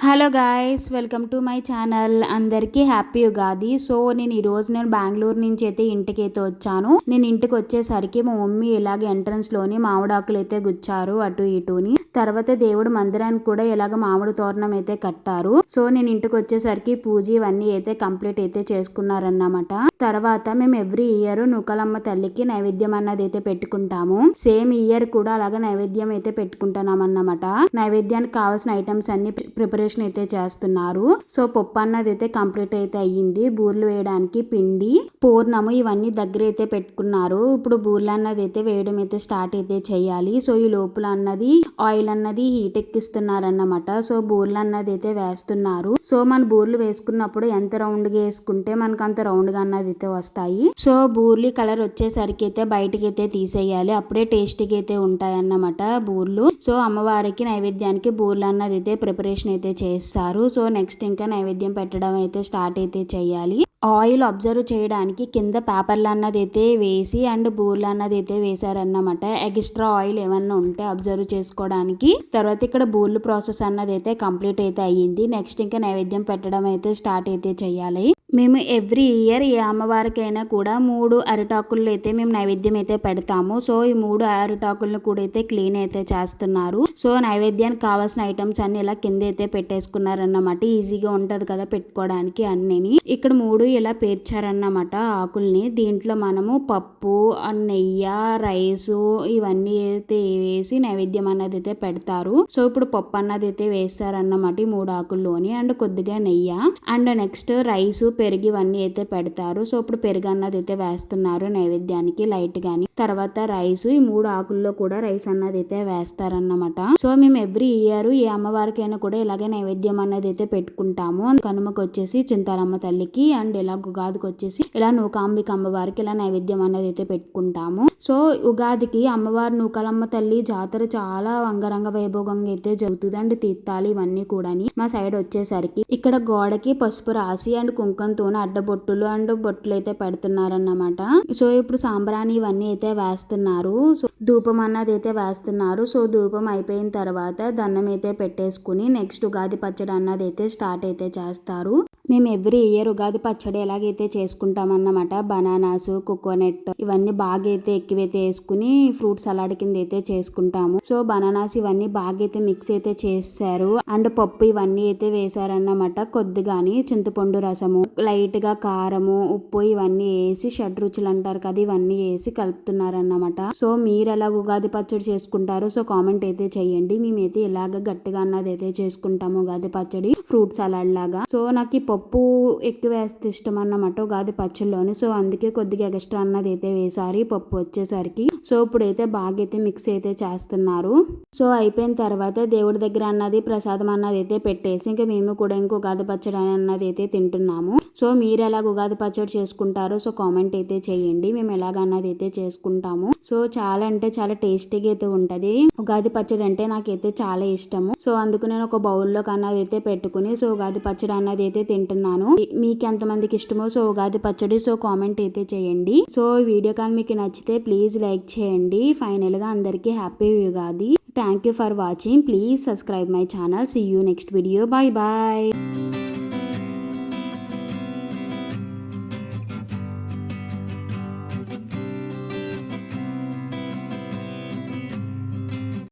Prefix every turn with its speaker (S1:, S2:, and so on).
S1: Hello guys, welcome to my channel. అందరికీ happy Ugadi. So నేను బెంగళూరు నుంచి అయితే ఇంటికి అయితే వచ్చాను. నేను ఇంటికి వచ్చేసరికి మా మమ్మీ ఇలాగ ఎంట్రన్స్ లోని మామిడాకులు అయితే గుచ్చారు అటు ఇటుని. తర్వాత దేవుడు మందిరానికి కూడా ఇలాగ మామిడి తోరణం అయితే కట్టారు. సో నేను ఇంటికి వచ్చేసరికి పూజ ఇవన్నీ అయితే కంప్లీట్ అయితే చేసుకున్నారన్నమాట. తర్వాత మేము ఎవ్రీ ఇయర్ నూకలమ్మ తల్లికి నైవేద్యం అన్నది అయితే పెట్టుకుంటాము. సేమ్ ఇయర్ కూడా అలాగే నైవేద్యం అయితే పెట్టుకుంటున్నాం అన్నమాట. నైవేద్యానికి కావాల్సిన ఐటమ్స్ అన్ని ప్రిపరేషన్ అయితే చేస్తున్నారు. సో పప్పు అన్నది అయితే కంప్లీట్ అయితే అయ్యింది. బూర్లు వేయడానికి పిండి, పూర్ణము ఇవన్నీ దగ్గర అయితే పెట్టుకున్నారు. ఇప్పుడు బూర్లు అన్నది అయితే వేయడం అయితే స్టార్ట్ అయితే చేయాలి. సో ఈ లోపల అన్నది ఆయిల్ అన్నది హీట్ ఎక్కిస్తున్నారు అన్నమాట. సో బూర్లు అన్నది అయితే వేస్తున్నారు. సో మన బూర్లు వేసుకున్నప్పుడు ఎంత రౌండ్ గా వేసుకుంటే మనకు అంత రౌండ్ గా అన్నది అయితే వస్తాయి. సో బూర్లు కలర్ వచ్చేసరికి అయితే బయటకి అయితే తీసేయాలి. అప్పుడే టేస్టీగా అయితే ఉంటాయి అన్నమాట బూర్లు. సో అమ్మవారికి నైవేద్యానికి బూర్లు అన్నది అయితే ప్రిపరేషన్ అయితే చేస్తారు. సో నెక్స్ట్ ఇంకా నైవేద్యం పెట్టడం అయితే స్టార్ట్ అయితే చేయాలి. ఆయిల్ అబ్జర్వ్ చేయడానికి కింద పేపర్లు అన్నది అయితే వేసి అండ్ బూర్లు అన్నది అయితే వేసారన్నమాట. ఎక్స్ట్రా ఆయిల్ ఏమన్నా ఉంటే అబ్జర్వ్ చేసుకోవడానికి. తర్వాత ఇక్కడ బూర్లు ప్రాసెస్ అన్నది అయితే కంప్లీట్ అయితే అయ్యింది. నెక్స్ట్ ఇంకా నైవేద్యం పెట్టడం అయితే స్టార్ట్ అయితే చేయాలి. మేము ఎవ్రీ ఇయర్ ఏ అమ్మవారికైనా కూడా 3 అరిటాకులు అయితే మేము నైవేద్యం అయితే పెడతాము. సో ఈ 3 అరిటాకులను కూడా అయితే క్లీన్ అయితే చేస్తున్నారు. సో నైవేద్యానికి కావాల్సిన ఐటమ్స్ అన్ని ఇలా కింద అయితే పెట్టేసుకున్నారన్నమాట. ఈజీగా ఉంటది కదా పెట్టుకోవడానికి అన్నిని. ఇక్కడ 3 ఇలా పేర్చారన్నమాట ఆకుల్ని. దీంట్లో మనము పప్పు, నెయ్యి, రైసు ఇవన్నీ అయితే వేసి నైవేద్యం అన్నది అయితే పెడతారు. సో ఇప్పుడు పప్పు అన్నది అయితే వేస్తారన్నమాట ఈ 3 ఆకుల్లోని. అండ్ కొద్దిగా నెయ్యి అండ్ నెక్స్ట్ రైసు, పెరుగు ఇవన్నీ అయితే పెడతారు. సో ఇప్పుడు పెరుగు అన్నది అయితే వేస్తున్నారు నైవేద్యానికి లైట్ గాని. తర్వాత రైస్, ఈ 3 ఆకుల్లో కూడా రైస్ అన్నది అయితే వేస్తారన్నమాట. సో మేము ఎవ్రీ ఇయర్ ఏ అమ్మవారికైనా కూడా ఇలాగే నైవేద్యం అన్నది అయితే పెట్టుకుంటాము. కనుమకు వచ్చేసి చింతారమ్మ తల్లికి అండ్ ఇలా ఉగాదికి వచ్చేసి ఇలా నూకాంబిక అమ్మవారికి ఇలా నైవేద్యం అన్నది అయితే పెట్టుకుంటాము. సో ఉగాదికి అమ్మవారి నూకాలమ్మ తల్లి జాతర చాలా అంగరంగ వైభోగంగా అయితే జరుగుతుంది. అండ్ తీర్థాలు ఇవన్నీ కూడా మా సైడ్ వచ్చేసరికి ఇక్కడ గోడకి పసుపు రాసి అండ్ కుంకంతో అడ్డబొట్టులు అండ్ బొట్టులు అయితే పెడుతున్నారన్నమాట. సో ఇప్పుడు సాంబ్రాణి ఇవన్నీ అయితే వేస్తున్నారు. సో ధూపం అన్నది అయితే వేస్తున్నారు. సో ధూపం అయిపోయిన తర్వాత దండం అయితే పెట్టేసుకుని నెక్స్ట్ ఉగాది పచ్చడి అన్నది అయితే స్టార్ట్ అయితే చేస్తారు. మేము ఎవ్రీ ఇయర్ ఉగాది పచ్చడి ఎలాగైతే చేసుకుంటాం అన్నమాట. బనానాస్, కోకోనట్ ఇవన్నీ బాగా అయితే ఎక్కువైతే వేసుకుని ఫ్రూట్ సలాడ్ కింద అయితే చేసుకుంటాము. సో బనానాస్ ఇవన్నీ బాగా అయితే మిక్స్ అయితే చేశారు. అండ్ పప్పు ఇవన్నీ అయితే వేసారన్నమాట. కొద్దిగాని చింతపండు రసము, లైట్ గా కారము, ఉప్పు ఇవన్నీ వేసి షడ్ రుచులు అంటారు కదా ఇవన్నీ వేసి కలుపుతున్నారన్నమాట. సో మీరు ఎలా ఉగాది పచ్చడి చేసుకుంటారు సో కామెంట్ అయితే చెయ్యండి. మేమైతే ఇలాగ గట్టిగా అన్నది అయితే చేసుకుంటాము ఉగాది పచ్చడి ఫ్రూట్ సలాడ్ లాగా. సో నాకు ఈ పప్పు ఎక్కువ వేస్తే ఇష్టం అన్నమాట ఉగాది పచ్చడిలోని. సో అందుకే కొద్దిగా ఎక్స్ట్రా అన్నది అయితే వేసారు పప్పు వచ్చేసరికి. సో ఇప్పుడైతే బాగా అయితే మిక్స్ అయితే చేస్తున్నారు. సో అయిపోయిన తర్వాత దేవుడి దగ్గర అన్నది ప్రసాదం అన్నది అయితే పెట్టేసి ఇంకా మేము కూడా ఇంకో ఉగాది పచ్చడి అన్నది అయితే తింటున్నాము. సో మీరు ఎలాగ ఉగాది పచ్చడి చేసుకుంటారో సో కామెంట్ అయితే చేయండి. మేము ఎలాగ అన్నది అయితే చేసుకుంటాము. సో చాలా అంటే చాలా టేస్టీగా అయితే ఉంటది. ఉగాది పచ్చడి అంటే నాకైతే చాలా ఇష్టము. సో అందుకు నేను ఒక బౌల్లో అన్నది అయితే పెట్టుకుని సో ఉగాది పచ్చడి అన్నది అయితే తింటున్నాను. మీకు ఎంతమందికి ఇష్టమో సో ఉగాది పచ్చడి సో కామెంట్ అయితే చేయండి. సో ఈ వీడియో కానీ మీకు నచ్చితే ప్లీజ్ లైక్ చేయండి. ఫైనల్ గా అందరికీ happy Ugadi. Thank you for watching. Please subscribe my channel. See you next video. Bye bye.